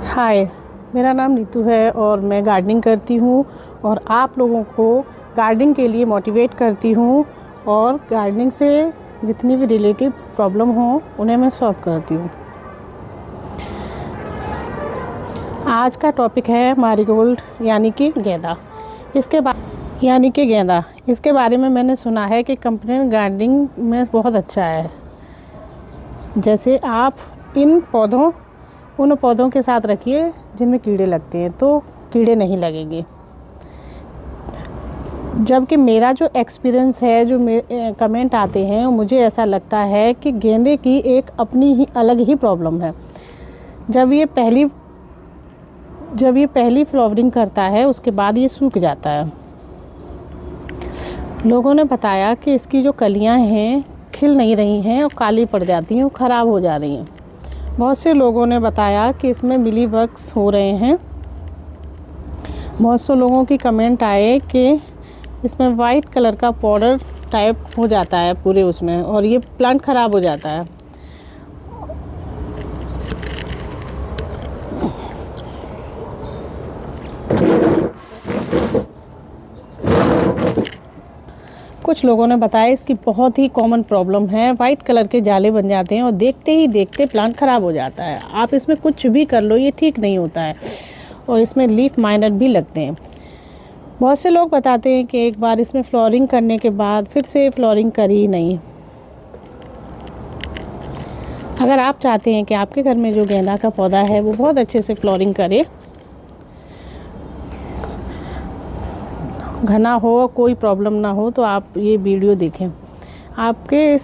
हाय, मेरा नाम नीतू है और मैं गार्डनिंग करती हूँ और आप लोगों को गार्डनिंग के लिए मोटिवेट करती हूँ और गार्डनिंग से जितनी भी रिलेटिव प्रॉब्लम हो उन्हें मैं सॉल्व करती हूँ। आज का टॉपिक है मैरीगोल्ड यानी कि गेंदा। इसके बारे में मैंने सुना है कि कंपेनियन गार्डनिंग में बहुत अच्छा है। जैसे आप उन पौधों के साथ रखिए जिनमें कीड़े लगते हैं तो कीड़े नहीं लगेंगे। जबकि मेरा जो एक्सपीरियंस है, जो कमेंट आते हैं, मुझे ऐसा लगता है कि गेंदे की एक अपनी ही अलग ही प्रॉब्लम है। जब ये पहली फ्लावरिंग करता है उसके बाद ये सूख जाता है। लोगों ने बताया कि इसकी जो कलियां हैं खिल नहीं रही हैं और काली पड़ जाती हैं और ख़राब हो जा रही हैं। बहुत से लोगों ने बताया कि इसमें मिलीबग्स हो रहे हैं। बहुत से लोगों की कमेंट आए कि इसमें वाइट कलर का पाउडर टाइप हो जाता है पूरे उसमें और ये प्लांट ख़राब हो जाता है। कुछ लोगों ने बताया इसकी बहुत ही कॉमन प्रॉब्लम है, वाइट कलर के जाले बन जाते हैं और देखते ही देखते प्लांट ख़राब हो जाता है। आप इसमें कुछ भी कर लो ये ठीक नहीं होता है और इसमें लीफ माइनर भी लगते हैं। बहुत से लोग बताते हैं कि एक बार इसमें फ्लोरिंग करने के बाद फिर से फ्लोरिंग करी नहीं। अगर आप चाहते हैं कि आपके घर में जो गेंदा का पौधा है वो बहुत अच्छे से फ्लोरिंग करे, घना हो, कोई प्रॉब्लम ना हो, तो आप ये वीडियो देखें। आज के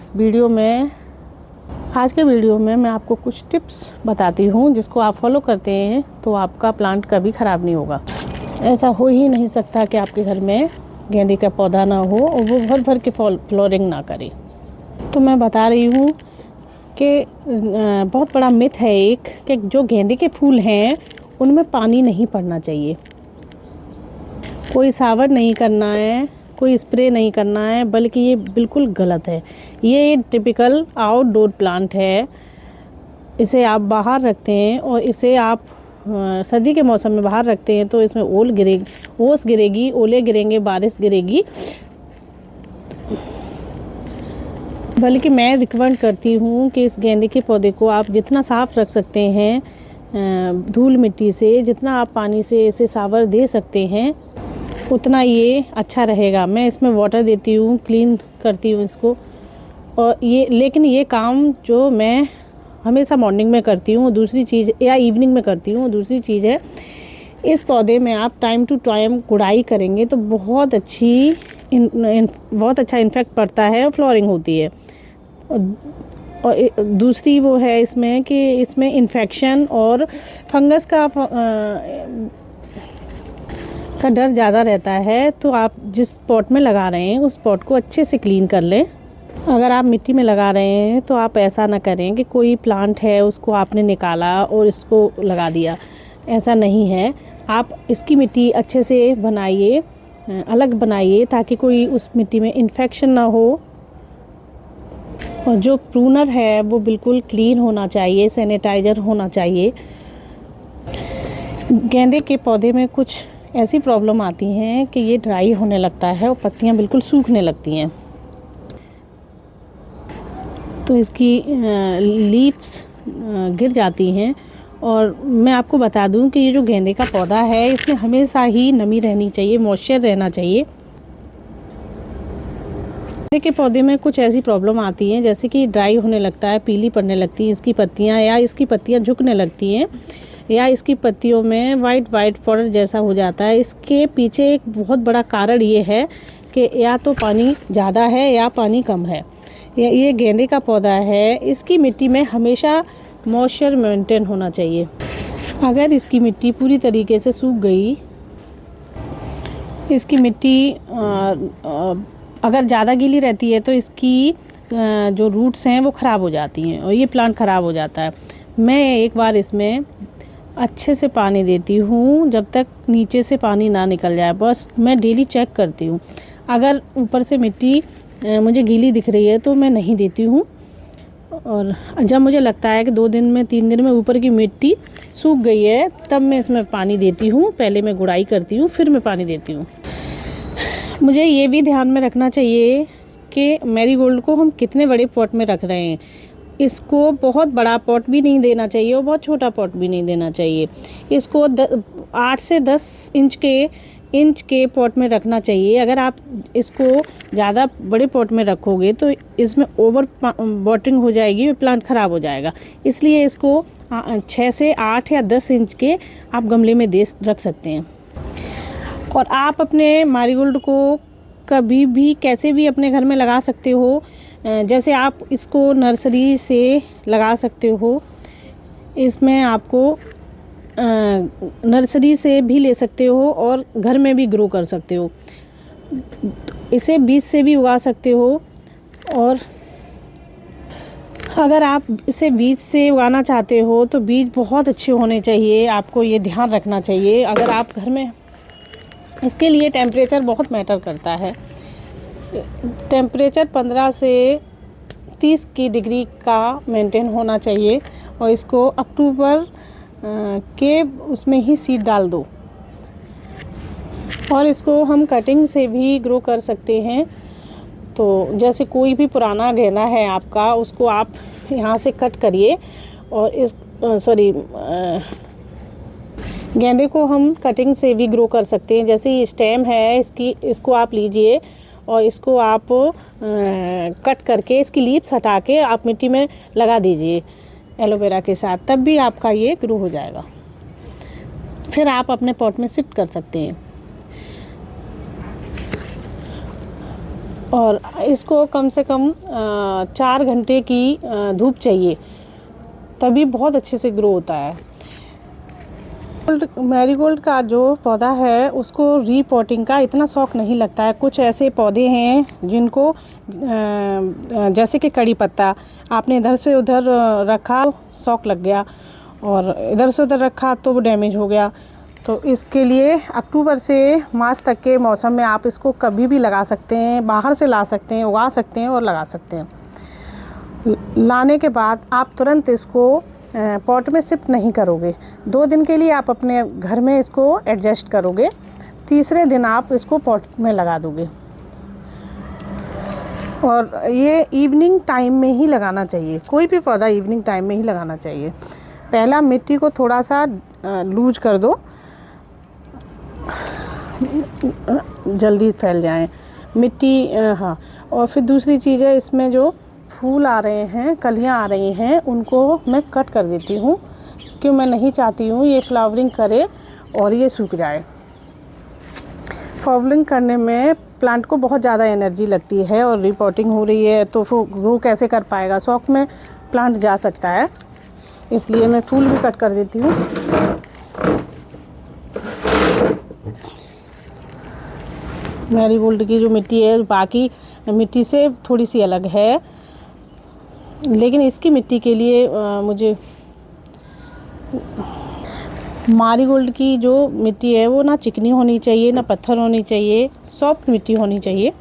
वीडियो में मैं आपको कुछ टिप्स बताती हूँ जिसको आप फॉलो करते हैं तो आपका प्लांट कभी ख़राब नहीं होगा। ऐसा हो ही नहीं सकता कि आपके घर में गेंदे का पौधा ना हो और वो भर भर के फ्लोरिंग ना करे। तो मैं बता रही हूँ कि बहुत बड़ा मिथ है एक कि जो गेंदे के फूल हैं उनमें पानी नहीं पड़ना चाहिए। कोई सावर नहीं करना है, कोई स्प्रे नहीं करना है, बल्कि ये बिल्कुल गलत है। ये टिपिकल आउटडोर प्लांट है। इसे आप बाहर रखते हैं और इसे आप सर्दी के मौसम में बाहर रखते हैं तो इसमें ओस गिरेगी, ओले गिरेंगे, बारिश गिरेगी। बल्कि मैं रिकमेंड करती हूँ कि इस गेंदे के पौधे को आप जितना साफ़ रख सकते हैं धूल मिट्टी से, जितना आप पानी से इसे सावर दे सकते हैं उतना ये अच्छा रहेगा। मैं इसमें वाटर देती हूँ, क्लीन करती हूँ इसको और लेकिन ये काम जो मैं हमेशा मॉर्निंग में करती हूँ, दूसरी चीज़ या इवनिंग में करती हूँ। दूसरी चीज़ है, इस पौधे में आप टाइम टू टाइम गुड़ाई करेंगे तो बहुत अच्छा इन्फेक्ट पड़ता है और फ्लोरिंग होती है। और दूसरी वो है इसमें कि इसमें इन्फेक्शन और फंगस का डर ज़्यादा रहता है। तो आप जिस पॉट में लगा रहे हैं उस पॉट को अच्छे से क्लीन कर लें। अगर आप मिट्टी में लगा रहे हैं तो आप ऐसा ना करें कि कोई प्लांट है उसको आपने निकाला और इसको लगा दिया। ऐसा नहीं है। आप इसकी मिट्टी अच्छे से बनाइए, अलग बनाइए ताकि कोई उस मिट्टी में इन्फेक्शन ना हो। और जो प्रूनर है वो बिल्कुल क्लीन होना चाहिए, सैनिटाइज़र होना चाहिए। गेंदे के पौधे में कुछ ऐसी प्रॉब्लम आती हैं कि ये ड्राई होने लगता है और पत्तियां बिल्कुल सूखने लगती हैं। तो इसकी लीव्स गिर जाती हैं। और मैं आपको बता दूं कि ये जो गेंदे का पौधा है इसमें हमेशा ही नमी रहनी चाहिए, मॉइस्चर रहना चाहिए। गेंदे के पौधे में कुछ ऐसी प्रॉब्लम आती हैं जैसे कि ड्राई होने लगता है, पीली पड़ने लगती हैं इसकी पत्तियां, या इसकी पत्तियां झुकने लगती हैं, या इसकी पत्तियों में वाइट पाउडर जैसा हो जाता है। इसके पीछे एक बहुत बड़ा कारण ये है कि या तो पानी ज़्यादा है या पानी कम है। ये गेंदे का पौधा है, इसकी मिट्टी में हमेशा मॉइस्चर मेंटेन होना चाहिए। अगर इसकी मिट्टी पूरी तरीके से सूख गई, इसकी मिट्टी अगर ज़्यादा गीली रहती है तो इसकी जो रूट्स हैं वो ख़राब हो जाती हैं और ये प्लांट ख़राब हो जाता है। मैं एक बार इसमें अच्छे से पानी देती हूँ जब तक नीचे से पानी ना निकल जाए। बस मैं डेली चेक करती हूँ। अगर ऊपर से मिट्टी मुझे गीली दिख रही है तो मैं नहीं देती हूँ और जब मुझे लगता है कि 2 दिन में 3 दिन में ऊपर की मिट्टी सूख गई है, तब मैं इसमें पानी देती हूँ। पहले मैं गुड़ाई करती हूँ, फिर मैं पानी देती हूँ। मुझे ये भी ध्यान में रखना चाहिए कि मैरीगोल्ड को हम कितने बड़े पॉट में रख रहे हैं। इसको बहुत बड़ा पॉट भी नहीं देना चाहिए और बहुत छोटा पॉट भी नहीं देना चाहिए। इसको 8 से 10 इंच के पॉट में रखना चाहिए। अगर आप इसको ज़्यादा बड़े पॉट में रखोगे तो इसमें ओवर वाटरिंग हो जाएगी और प्लांट ख़राब हो जाएगा। इसलिए इसको 6 से 8 या 10 इंच के आप गमले में रख सकते हैं। और आप अपने मैरीगोल्ड को कभी भी कैसे भी अपने घर में लगा सकते हो। जैसे आप इसको नर्सरी से लगा सकते हो, इसमें आपको नर्सरी से भी ले सकते हो और घर में भी ग्रो कर सकते हो। इसे बीज से भी उगा सकते हो। और अगर आप इसे बीज से उगाना चाहते हो तो बीज बहुत अच्छे होने चाहिए। आपको ये ध्यान रखना चाहिए। अगर आप घर में, इसके लिए टेम्परेचर बहुत मैटर करता है। टेम्परेचर 15 से 30 की डिग्री का मेंटेन होना चाहिए। और इसको अक्टूबर के उसमें ही सीड डाल दो। और इसको हम कटिंग से भी ग्रो कर सकते हैं। तो जैसे कोई भी पुराना गेंदा है आपका, उसको आप यहाँ से कट करिए और गेंदे को हम कटिंग से भी ग्रो कर सकते हैं। जैसे ये स्टेम है इसको आप लीजिए और इसको आप कट करके इसकी लीव्स हटा के आप मिट्टी में लगा दीजिए एलोवेरा के साथ, तब भी आपका ये ग्रो हो जाएगा। फिर आप अपने पॉट में शिफ्ट कर सकते हैं। और इसको कम से कम 4 घंटे की धूप चाहिए, तभी बहुत अच्छे से ग्रो होता है। मैरीगोल्ड का जो पौधा है उसको रीपॉटिंग का इतना शौक़ नहीं लगता है। कुछ ऐसे पौधे हैं जिनको जैसे कि कड़ी पत्ता आपने इधर से उधर रखा, शौक़ लग गया, और इधर से उधर रखा तो वो डैमेज हो गया। तो इसके लिए अक्टूबर से मार्च तक के मौसम में आप इसको कभी भी लगा सकते हैं। बाहर से ला सकते हैं, उगा सकते हैं और लगा सकते हैं। लाने के बाद आप तुरंत इसको पॉट में शिफ्ट नहीं करोगे। 2 दिन के लिए आप अपने घर में इसको एडजस्ट करोगे, तीसरे दिन आप इसको पॉट में लगा दोगे। और ये इवनिंग टाइम में ही लगाना चाहिए। कोई भी पौधा इवनिंग टाइम में ही लगाना चाहिए। पहला मिट्टी को थोड़ा सा लूज कर दो, जल्दी फैल जाए मिट्टी। हाँ, और फिर दूसरी चीज़ है, इसमें जो फूल आ रहे हैं, कलियां आ रही हैं, उनको मैं कट कर देती हूँ, क्योंकि मैं नहीं चाहती हूँ ये फ्लावरिंग करे और ये सूख जाए। फ्लावरिंग करने में प्लांट को बहुत ज़्यादा एनर्जी लगती है और रिपोर्टिंग हो रही है तो वो ग्रो कैसे कर पाएगा। शौक में प्लांट जा सकता है, इसलिए मैं फूल भी कट कर देती हूँ। मैरीगोल्ड की जो मिट्टी है बाकी मिट्टी से थोड़ी सी अलग है, लेकिन इसकी मिट्टी के लिए मुझे मैरीगोल्ड की जो मिट्टी है वो ना चिकनी होनी चाहिए, ना पत्थर होनी चाहिए, सॉफ्ट मिट्टी होनी चाहिए।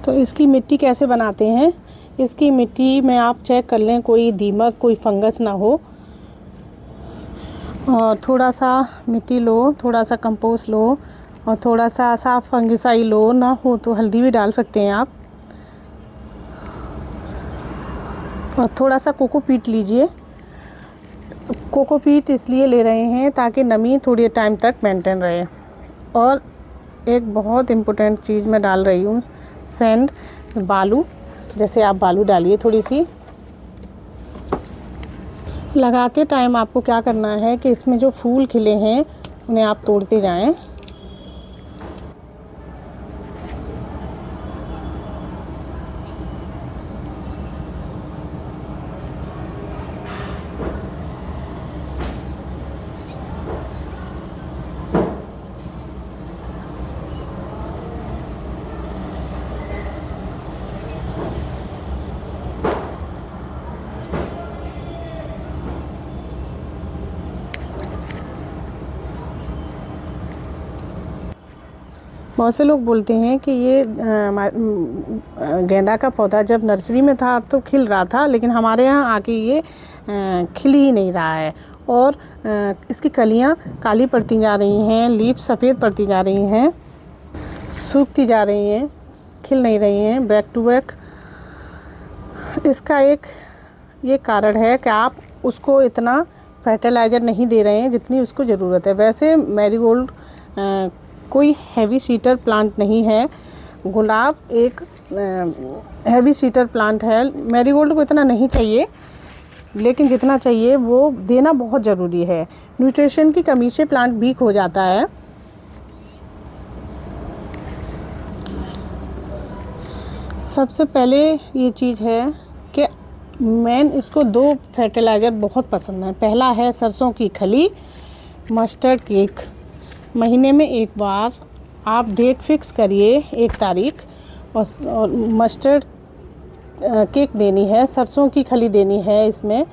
तो इसकी मिट्टी कैसे बनाते हैं, इसकी मिट्टी में आप चेक कर लें कोई दीमक, कोई फंगस ना हो। और थोड़ा सा मिट्टी लो, थोड़ा सा कंपोस्ट लो और थोड़ा सा साफ फंगिसाइड लो, ना हो तो हल्दी भी डाल सकते हैं आप। और थोड़ा सा कोकोपीट लीजिए। कोकोपीट इसलिए ले रहे हैं ताकि नमी थोड़ी टाइम तक मेंटेन रहे। और एक बहुत इम्पोर्टेंट चीज़ मैं डाल रही हूँ, सैंड, बालू। जैसे आप बालू डालिए थोड़ी सी। लगाते टाइम आपको क्या करना है कि इसमें जो फूल खिले हैं उन्हें आप तोड़ते जाएं। बहुत से लोग बोलते हैं कि ये गेंदा का पौधा जब नर्सरी में था तो खिल रहा था, लेकिन हमारे यहाँ आके ये खिल ही नहीं रहा है और इसकी कलियाँ काली पड़ती जा रही हैं, लीफ सफ़ेद पड़ती जा रही हैं, सूखती जा रही हैं, खिल नहीं रही हैं बैक टू बैक। इसका एक ये कारण है कि आप उसको इतना फर्टिलाइज़र नहीं दे रहे हैं जितनी उसको ज़रूरत है। वैसे मैरीगोल्ड कोई हैवी सीटर प्लांट नहीं है, गुलाब एक हैवी सीटर प्लांट है। मैरीगोल्ड को इतना नहीं चाहिए, लेकिन जितना चाहिए वो देना बहुत ज़रूरी है। न्यूट्रिशन की कमी से प्लांट वीक हो जाता है। सबसे पहले ये चीज़ है कि इसको 2 फर्टिलाइज़र बहुत पसंद है। पहला है सरसों की खली, मस्टर्ड केक। महीने में एक बार आप डेट फिक्स करिए 1 तारीख और मस्टर्ड केक देनी है, सरसों की खली देनी है इसमें।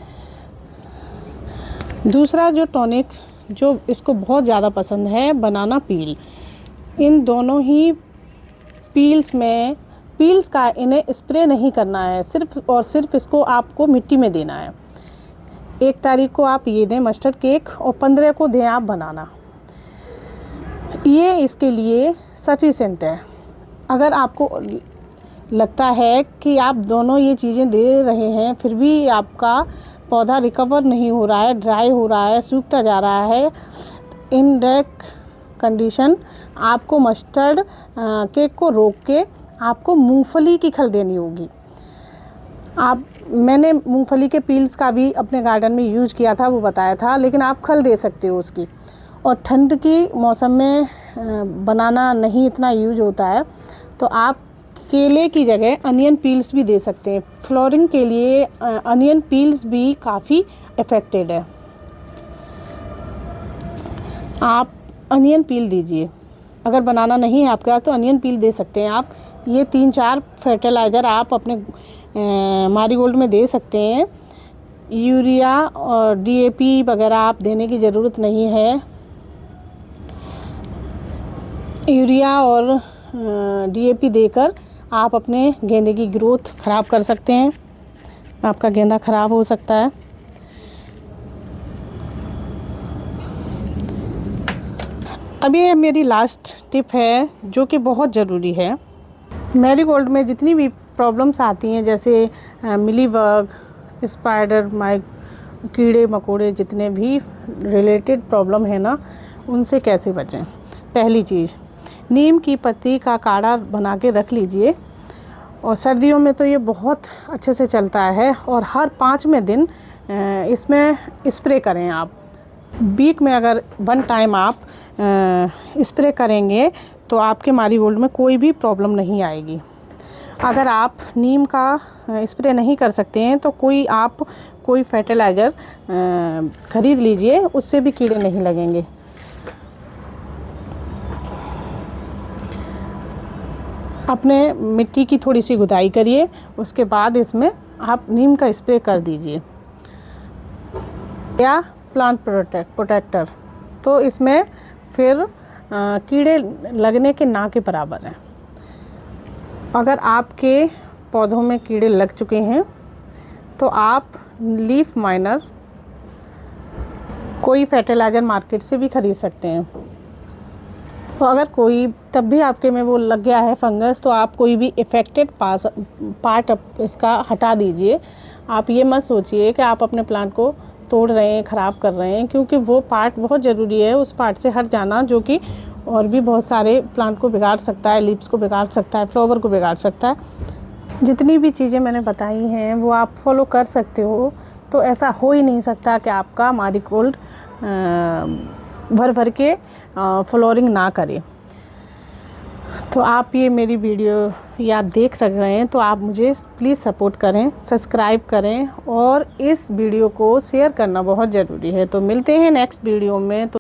दूसरा जो टॉनिक जो इसको बहुत ज़्यादा पसंद है, बनाना पील। इन दोनों ही पील्स का इन्हें स्प्रे नहीं करना है, सिर्फ और सिर्फ इसको आपको मिट्टी में देना है। 1 तारीख को आप ये दें मस्टर्ड केक और 15 को दें आप बनाना। ये इसके लिए सफिशेंट है। अगर आपको लगता है कि आप दोनों ये चीज़ें दे रहे हैं फिर भी आपका पौधा रिकवर नहीं हो रहा है, ड्राई हो रहा है, सूखता जा रहा है, इन दैट कंडीशन आपको मस्टर्ड केक को रोक के आपको मूंगफली की खल देनी होगी। मैंने मूंगफली के पील्स का भी अपने गार्डन में यूज किया था, वो बताया था, लेकिन आप खल दे सकते हो उसकी। और ठंड की मौसम में बनाना नहीं इतना यूज होता है, तो आप केले की जगह अनियन पील्स भी दे सकते हैं। फ्लोरिंग के लिए अनियन पील्स भी काफ़ी इफ़ेक्टेड है। आप अनियन पील दीजिए। अगर बनाना नहीं है आपके पास तो अनियन पील दे सकते हैं आप। ये 3-4 फर्टिलाइज़र आप अपने मैरीगोल्ड में दे सकते हैं। यूरिया और DAP वगैरह आप देने की ज़रूरत नहीं है। यूरिया और DAP देकर आप अपने गेंदे की ग्रोथ ख़राब कर सकते हैं, आपका गेंदा ख़राब हो सकता है। अब ये मेरी लास्ट टिप है जो कि बहुत ज़रूरी है। मैरीगोल्ड में जितनी भी प्रॉब्लम्स आती हैं, जैसे मिलीबग, स्पाइडर कीड़े मकोड़े, जितने भी रिलेटेड प्रॉब्लम है ना, उनसे कैसे बचें। पहली चीज़, नीम की पत्ती का काढ़ा बना के रख लीजिए। और सर्दियों में तो ये बहुत अच्छे से चलता है और हर 5वें दिन इसमें स्प्रे करें आप। वीक में अगर 1 टाइम आप स्प्रे करेंगे तो आपके मैरीगोल्ड में कोई भी प्रॉब्लम नहीं आएगी। अगर आप नीम का स्प्रे नहीं कर सकते हैं तो कोई फर्टिलाइज़र ख़रीद लीजिए, उससे भी कीड़े नहीं लगेंगे। अपने मिट्टी की थोड़ी सी गुदाई करिए, उसके बाद इसमें आप नीम का स्प्रे कर दीजिए या प्लांट प्रोटेक्टर। तो इसमें फिर कीड़े लगने के ना के बराबर हैं। अगर आपके पौधों में कीड़े लग चुके हैं तो आप लीफ माइनर कोई फर्टिलाइज़र मार्केट से भी ख़रीद सकते हैं। तो अगर कोई तब भी आपके में वो लग गया है फंगस, तो आप कोई भी इफ़ेक्टेड पार्ट इसका हटा दीजिए। आप ये मत सोचिए कि आप अपने प्लांट को तोड़ रहे हैं, ख़राब कर रहे हैं, क्योंकि वो पार्ट बहुत ज़रूरी है। उस पार्ट से हट जाना जो कि और भी बहुत सारे प्लांट को बिगाड़ सकता है, लीव्स को बिगाड़ सकता है, फ्लावर को बिगाड़ सकता है। जितनी भी चीज़ें मैंने बताई हैं वो आप फॉलो कर सकते हो, तो ऐसा हो ही नहीं सकता कि आपका मैरीगोल्ड भर के फ्लोरिंग ना करे। तो आप ये मेरी वीडियो या आप देख रहे हैं तो आप मुझे प्लीज़ सपोर्ट करें, सब्सक्राइब करें और इस वीडियो को शेयर करना बहुत ज़रूरी है। तो मिलते हैं नेक्स्ट वीडियो में। तो